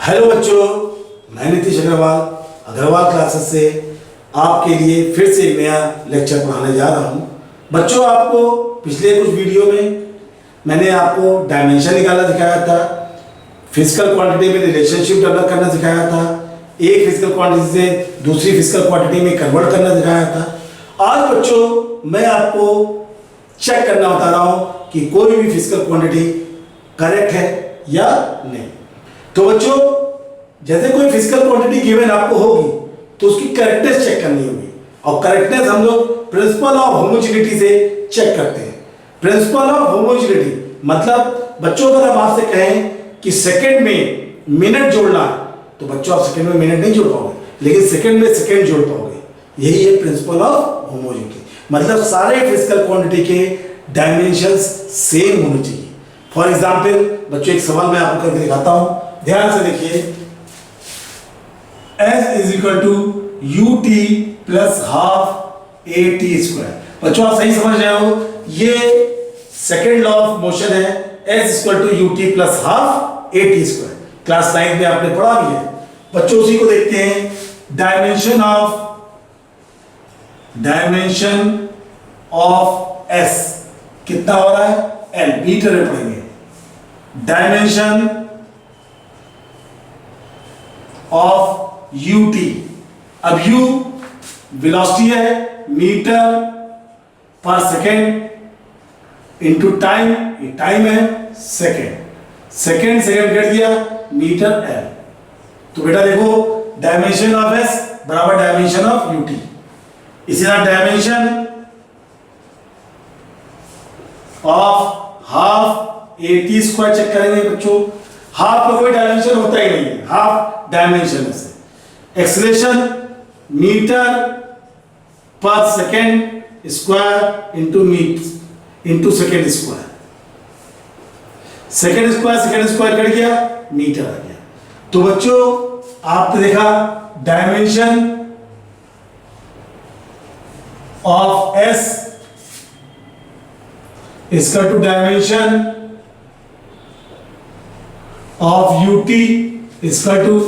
Hello बच्चों, मैं Nitish Agarwal Agarwal classes से आपके लिए फिर से एक नया लेक्चर पढ़ाने जा रहा हूं। बच्चों, आपको पिछले कुछ वीडियो में मैंने आपको डायमेंशन निकालना सिखाया था, फिजिकल क्वांटिटी में रिलेशनशिप डेवलप करना सिखाया था, एक फिजिकल क्वांटिटी से दूसरी फिजिकल क्वांटिटी में कन्वर्ट करना सिखाया था। आज बच्चों मैं आपको चेक करना बता रहा हूं कि कोई भी फिजिकल क्वांटिटी करेक्ट है या नहीं। तो बच्चों, जैसे कोई फिजिकल क्वांटिटी गिवन आपको होगी तो उसकी करेक्टनेस चेक करनी होगी, और करेक्टनेस हम लोग प्रिंसिपल ऑफ होमोजेनिटी से चेक करते हैं। प्रिंसिपल ऑफ होमोजेनिटी मतलब बच्चों, अगर हम आपसे कहें कि सेकंड में मिनट जोड़ना है तो बच्चों आप सेकंड में मिनट नहीं जोड़ पाओगे, लेकिन सेकंड में सेकंड जोड़ पाओगे। यही है प्रिंसिपल ऑफ होमोजेनिटी, मतलब सारे फिजिकल क्वांटिटी के डायमेंशंस सेम होने चाहिए। फॉर एग्जाम्पल बच्चों, एक सवाल मैं आपको करके दिखाता हूं, ध्यान से देखिए। S is equal to u t plus half a t square. बच्चों आप सही समझ रहे हो, ये सेकेंड लॉ ऑफ मोशन है। S equal to u t plus half a t square, class 9 में आपने पढ़ा भी है। बच्चों उसी को देखते हैं, डायमेंशन ऑफ S कितना हो रहा है, L, मीटर में पढ़ेंगे। डायमेंशन ऑफ ut, अब u वेलोसिटी है, मीटर पर सेकेंड इंटू टाइम, ये टाइम है, सेकेंड कर दिया, मीटर l। तो बेटा देखो, डायमेंशन ऑफ s बराबर डायमेंशन ऑफ ut। इसी तरह dimension of half a t square check करेंगे बच्चों। हाफ का कोई डायमेंशन होता ही नहीं है, हाफ डायमेंशन से। एक्सेलरेशन मीटर पर second square into second square, second square cut गया, मीटर आ गया। तो बच्चों आपने देखा डायमेंशन ऑफ S इसका टू डायमेंशन ऑफ ut इसका too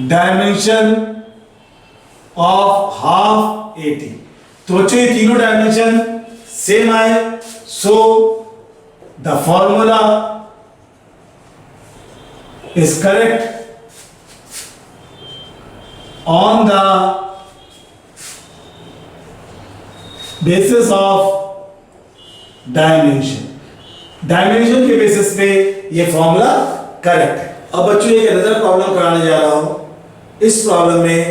dimension of half a t. तो बच्चों ये तीनों डायमेंशन सेम आए, so the formula is correct on the basis of dimension के बेसिस पे ये फॉर्मूला करेक्ट है। अब बच्चों एक अनदर प्रॉब्लम कराने जा रहा हूं। इस प्रॉब्लम में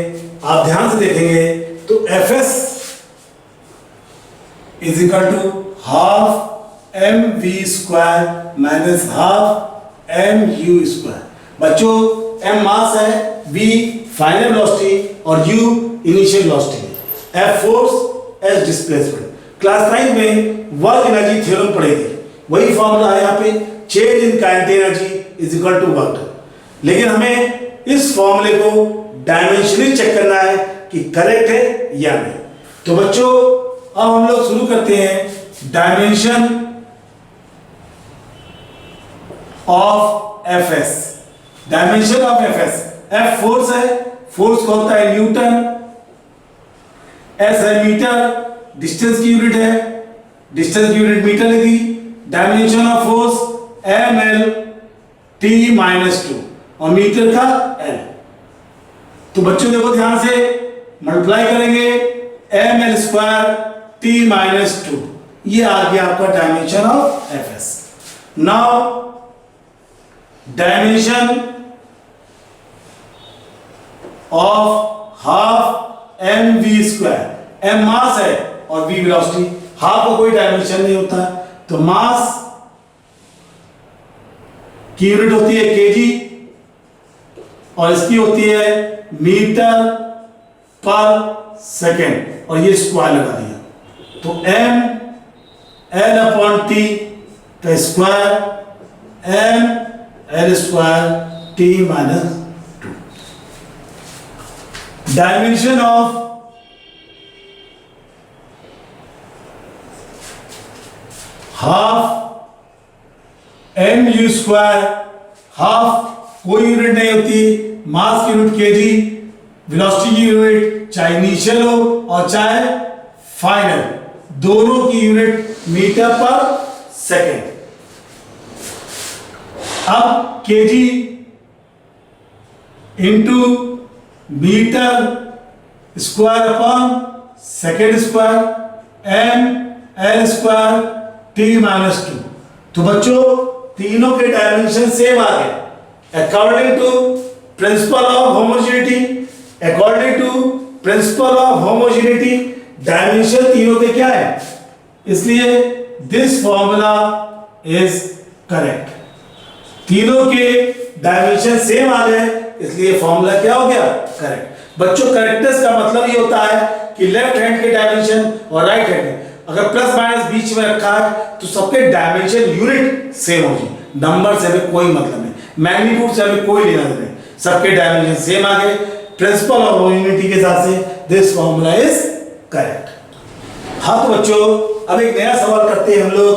आप ध्यान से देखेंगे तो Fs is equal to half m v square minus half m u square. बच्चों m मास है, v फाइनल वेलोसिटी और u इनिशियल वेलोसिटी है, F force, S displacement. Class 9 में वर्क एनर्जी थ्योरम पढ़ेगी, वही फॉर्मूला है यहाँ पे, change in kinetic energy is equal to work done. लेकिन हमें इस फॉर्मूले को डायमेंशनली चेक करना है कि करेक्ट है या नहीं। तो बच्चों अब हम लोग शुरू करते हैं dimension of Fs। Dimension of Fs, F force है, फोर्स का होता है न्यूटन, S है मीटर, डिस्टेंस की यूनिट है, डिस्टेंस की यूनिट मीटर है दी। Dimension of force ml t minus 2 और मीटर का l। तो बच्चों देखो ध्यान से, मल्टीप्लाई करेंगे ml स्क्वायर t माइनस 2, ये आ गया आपका dimension of Fs। Now dimension of half m v square, m mass है और v वेलोसिटी, हाफ का कोई डायमेंशन नहीं होता, तो मास की यूनिट होती है केजी और इसकी होती है मीटर पर सेकेंड, और ये स्क्वायर लगा दिया, तो m l अपॉन t का square m l square t minus 2। Dimension of half m u square, half कोई यूनिट नहीं होती, मास की यूनिट केजी, वेलोसिटी की यूनिट चाहे इनिशियल हो और चाहे फाइनल, दोनों की यूनिट मीटर पर सेकेंड। अब KG into metre square upon second square m l square T minus 2। तो बच्चों तीनों के डायमेंशन सेम आ गए according to principle of homogeneity. According to principle of homogeneity dimension तीनों के क्या है, इसलिए दिस फॉर्मूला इज करेक्ट। तीनों के डायमेंशन सेम आ गए इसलिए फॉर्मूला क्या हो गया, करेक्ट। बच्चों करेक्टनेस का मतलब ये होता है कि लेफ्ट हैंड के डायमेंशन और राइट हैंड अगर प्लस माइनस बीच में रखा है तो सबके डायमेंशन यूनिट सेम हो जाए, नंबर से हमें कोई मतलब नहीं, मैग्नीट्यूड से हमें कोई लेना देना नहीं, सबके डायमेंशन सेम आ गए प्रिंसिपल ऑफ होमोजेनिटी के हिसाब से, दिस फॉर्मूला इज करेक्ट। हाँ तो बच्चों अब एक नया सवाल करते हैं हम लोग,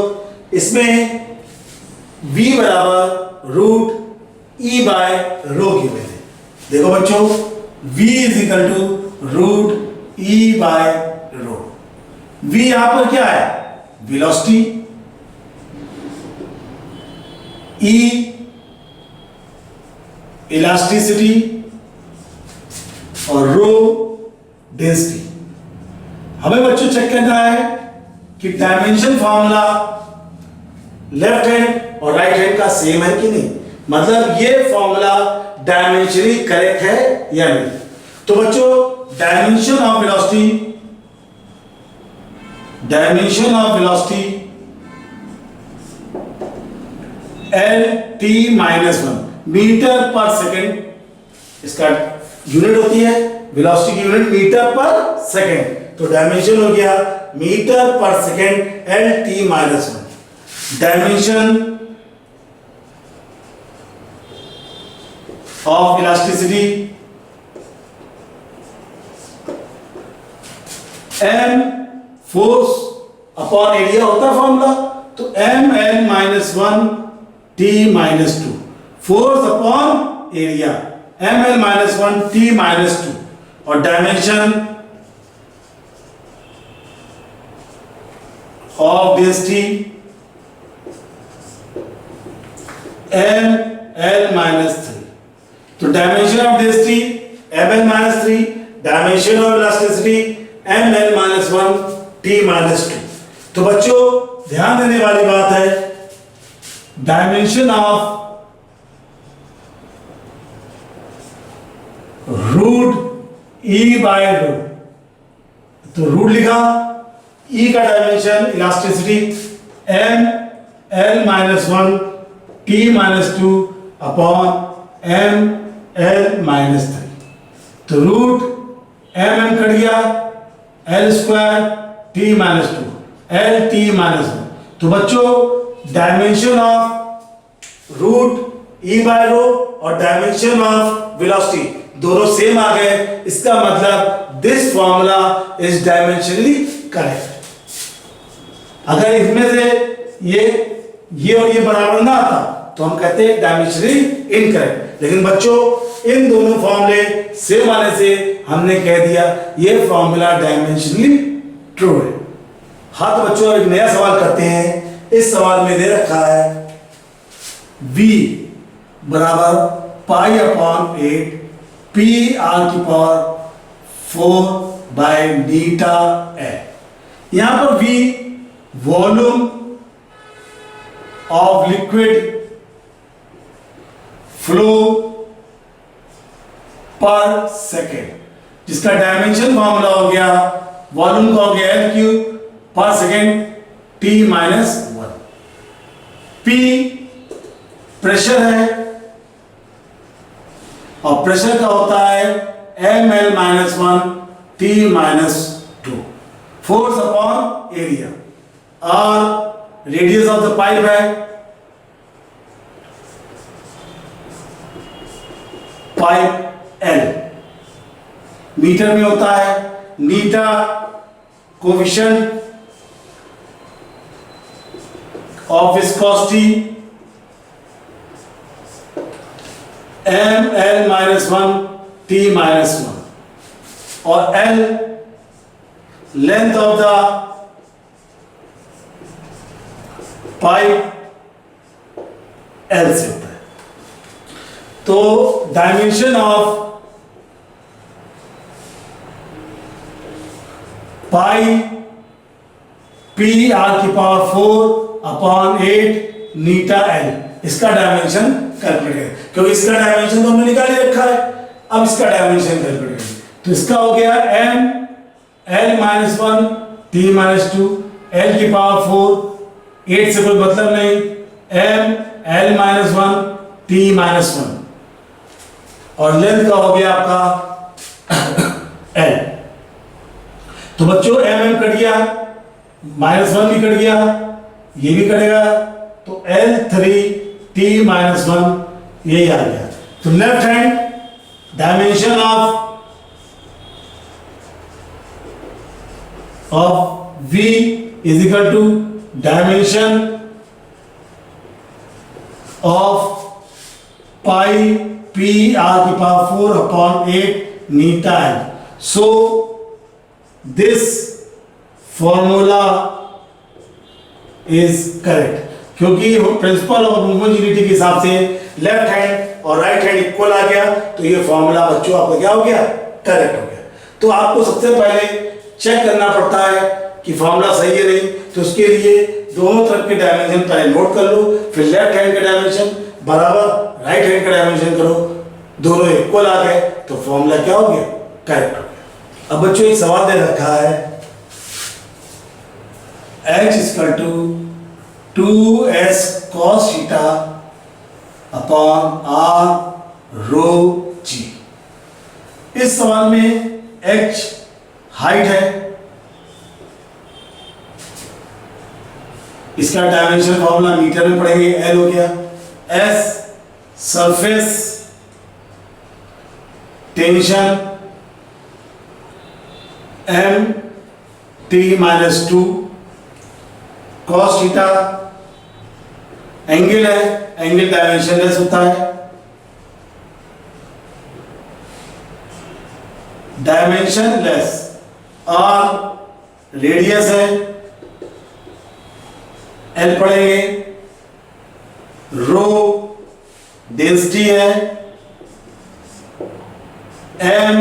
इसमें v बराबर रूट ई बाय रो की वजह। देखो बच्चों v is equal to root E by rho. v यहां पर क्या है, वेलोसिटी, e इलास्टिसिटी और रो डेंसिटी। हमें बच्चों चेक करना है कि डायमेंशन फॉर्मूला लेफ्ट हैंड और राइट हैंड का सेम है कि नहीं, मतलब ये फॉर्मूला डायमेंशनली करेक्ट है या नहीं। तो बच्चों dimension of velocity l T minus 1 metre पर सेकेंड, इसका यूनिट होती है वेलोसिटी की यूनिट मीटर पर सेकेंड, तो डायमेंशन हो गया मीटर पर second l T minus 1। Dimension of elasticity m force upon area होता है फॉर्मूला, तो m L minus 1 T minus 2, force upon area m L minus 1 T minus 2, और dimension of density M L minus 3। तो dimension of density M L minus 3, dimension of elasticity M L minus 1 T minus 2। तो बच्चों ध्यान देने वाली बात है, dimension of root E by rho, तो रूट लिखा, ई का dimension elasticity M L minus 1 T minus 2 upon M L minus 3। तो रूट एम एम कट गया, L square T minus 2 L T minus 1। तो बच्चों dimension of root E by रो और dimension of velocity दोनों same आ गए, इसका मतलब this formula is dimensionally correct. अगर इसमें से ये और ये बराबर ना आता तो हम कहते हैं डायमेंशनली इनकरेक्ट, लेकिन बच्चों इन दोनों फॉर्मूले सेम आने से हमने कह दिया ये फॉर्मूला डायमेंशनली ट्रू है। हाँ तो बच्चों एक नया सवाल करते हैं, इस सवाल में दे रखा है v बराबर पाई अपॉन 8 पी आर की पावर 4 बाय बीटा एल। यहां पर v volume of liquid flow पर सेकेंड, जिसका डायमेंशन फॉर्मूला हो गया वॉल्यूम का हो गया एल क्यू पर second t minus 1। P pressure है और प्रेशर का होता है m L minus 1 T minus 2। Force upon area और रेडियस ऑफ द पाइप है पाइप एल, मीटर में होता है नीटा coefficient of viscosity M L minus one T minus one, और L length of the pipe L से होता है। तो dimension of pi P are की पावर 4 अपॉन 8 नीटा एल, इसका डायमेंशन कैलकुलेट करें, क्योंकि इसका डायमेंशन तो हमने निकाल ही रखा है। अब इसका डायमेंशन कैलकुलेट करें, तो इसका हो गया m L minus one T minus two, l की पावर 4, 8 से कोई मतलब नहीं, m L minus one T minus one, और लेंथ का हो गया आपका एल। तो बच्चों एम एम कट गया, माइनस वन भी कट गया, ये भी कटेगा, तो l three t minus one यही आ गया। तो left hand dimension of V is equal to dimension of pi P are की power 4 upon 8 eta L. So this formula is correct, क्योंकि प्रिंसिपल ऑफ होमोजेनिटी के हिसाब से लेफ्ट हैंड और राइट हैंड इक्वल आ गया, तो ये फॉर्मूला बच्चों आपका क्या हो गया, करेक्ट हो गया। तो आपको सबसे पहले चेक करना पड़ता है कि फॉर्मूला सही है नहीं, तो उसके लिए दोनों तरफ के डायमेंशन पहले नोट कर लो, फिर लेफ्ट हैंड का डायमेंशन बराबर राइट हैंड का डायमेंशन करो, दोनों इक्वल आ गए तो फॉर्मूला क्या हो गया, करेक्ट हो गया। अब बच्चों एक सवाल दे रखा है, h equal to 2s cos theta upon r rho g। इस सवाल में h हाइट है, इसका डायमेंशन फॉर्मूला मीटर में पढ़ेंगे, l हो गया, s surface tension m t minus two, cos theta angle है, एंगल डायमेंशनलेस होता है, डायमेंशनलेस, आर रेडियस है, एल पढ़ेंगे, रो डेंसिटी है, एम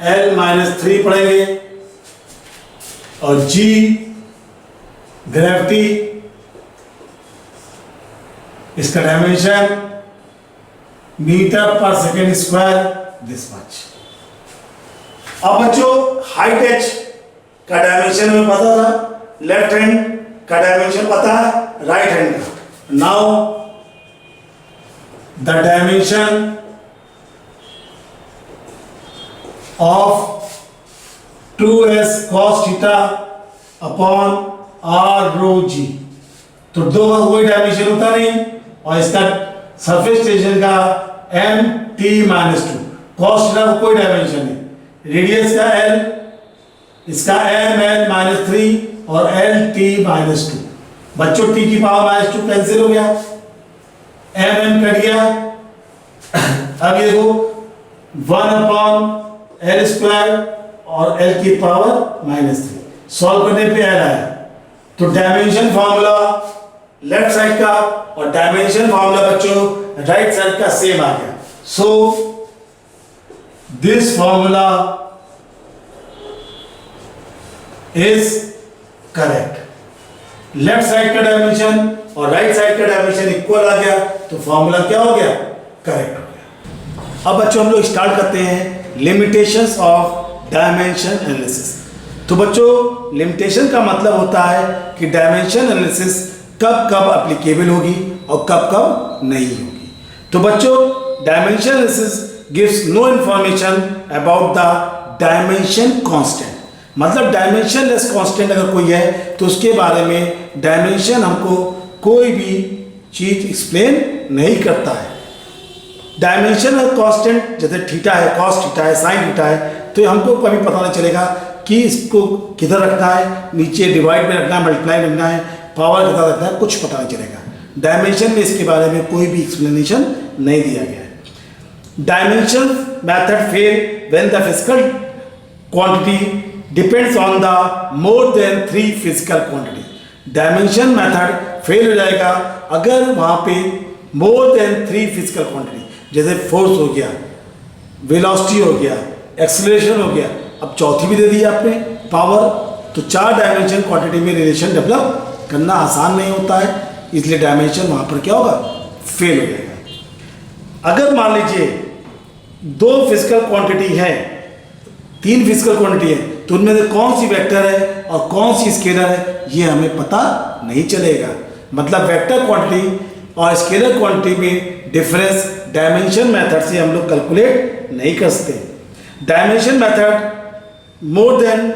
एल माइनस 3 पढ़ेंगे, और जी ग्रेविटी, इसका डायमेंशन मीटर पर सेकेंड स्क्वायर दिस मच। अब बच्चों हाइट h का डायमेंशन में पता था, लेफ्ट हैंड का डायमेंशन पता है राइट हैंड का। Now the dimension of 2s cos theta upon r rho g, तो दो कोई डायमेंशन होता नहीं, और इसका सरफेस टेंशन का m t minus two, cos theta का कोई डायमेंशन नहीं, रेडियस का l, इसका m l माइनस 3 और l t माइनस टू। बच्चों t की पावर माइनस टू कैंसिल हो गया, m m कट गया, अब ये देखो 1 अपॉन l स्क्वायर और l की पावर माइनस 3, सॉल्व करने पे l आया, तो डायमेंशन फॉर्मूला लेफ्ट साइड का और डायमेंशन फॉर्मूला बच्चों राइट साइड का सेम आ गया। So this formula is correct. Left side का डायमेंशन और राइट साइड का डायमेंशन इक्वल आ गया, तो फॉर्मूला क्या हो गया, करेक्ट हो गया। अब बच्चों हम लोग स्टार्ट करते हैं लिमिटेशंस ऑफ डायमेंशन एनालिसिस। तो बच्चों लिमिटेशन का मतलब होता है कि डायमेंशन एनालिसिस कब कब एप्लीकेबल होगी और कब कब नहीं होगी। तो बच्चों dimension analysis gives no information about the dimension constant, मतलब डायमेंशन लेस कांस्टेंट अगर कोई है तो उसके बारे में डायमेंशन हमको कोई भी चीज एक्सप्लेन नहीं करता है। डायमेंशन कांस्टेंट जैसे थीटा है, कॉस थीटा है, साइन थीटा है, तो हमको कभी पता नहीं चलेगा कि इसको किधर रखना है, नीचे डिवाइड में रखना है, मल्टीप्लाई में रखना है, पावर कितना रखना है, कुछ पता नहीं चलेगा। डायमेंशन में इसके बारे में कोई भी एक्सप्लेनेशन नहीं दिया गया है। Dimension method fail when the physical quantity depends on the more than 3 physical quantity. Dimension method fail हो जाएगा अगर वहाँ पे मोर देन 3 फिजिकल क्वांटिटी, जैसे फोर्स हो गया, वेलोसिटी हो गया, एक्सेलरेशन हो गया, अब चौथी भी दे दी आपने पावर। तो 4 डायमेंशन क्वांटिटी में रिलेशन डेवलप करना आसान नहीं होता है, इसलिए डायमेंशन वहाँ पर क्या होगा, फेल हो जाएगा। अगर मान लीजिए 2 फिजिकल क्वांटिटी है, 3 फिजिकल क्वांटिटी है, तो उनमें से कौन सी वेक्टर है और कौन सी स्केलर है ये हमें पता नहीं चलेगा। मतलब वेक्टर क्वांटिटी और स्केलर क्वांटिटी में डिफरेंस डायमेंशन मेथड से हम लोग कैलकुलेट नहीं कर सकते। Dimension method more than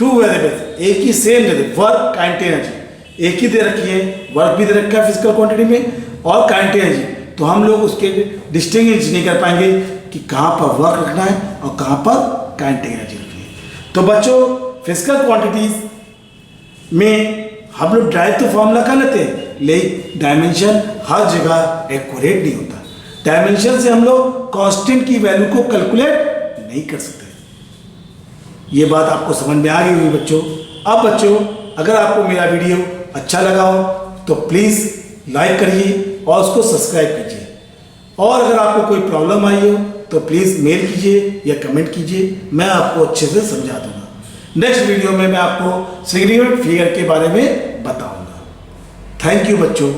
2 variables, एक ही सेम दे दे, वर्क काइनेटिक एनर्जी एक ही दे रखी है, वर्क भी दे रखा है फिजिकल क्वांटिटी में और काइनेटिक एनर्जी, तो हम लोग उसके डिस्टिंग्विश नहीं कर पाएंगे कि कहाँ पर वर्क रखना है और कहाँ पर काइनेटिक एनर्जी रखनी है। तो बच्चों फिजिकल क्वांटिटीज में हम लोग डायरेक्ट तो फॉर्मूला कर लेते हैं, लेकिन डायमेंशन हर जगह एक्यूरेट नहीं होता। डायमेंशन से हम लोग कांस्टेंट की वैल्यू को कैलकुलेट नहीं कर सकते। ये बात आपको समझ में आ गई होगी बच्चों। अब बच्चों अगर आपको मेरा वीडियो अच्छा लगा हो तो प्लीज़ लाइक करिए और उसको सब्सक्राइब कीजिए, और अगर आपको कोई प्रॉब्लम आई हो तो प्लीज़ मेल कीजिए या कमेंट कीजिए, मैं आपको अच्छे से समझा दूंगा। नेक्स्ट वीडियो में मैं आपको सिग्निफिकेंट फिगर के बारे में बताऊंगा। थैंक यू बच्चों।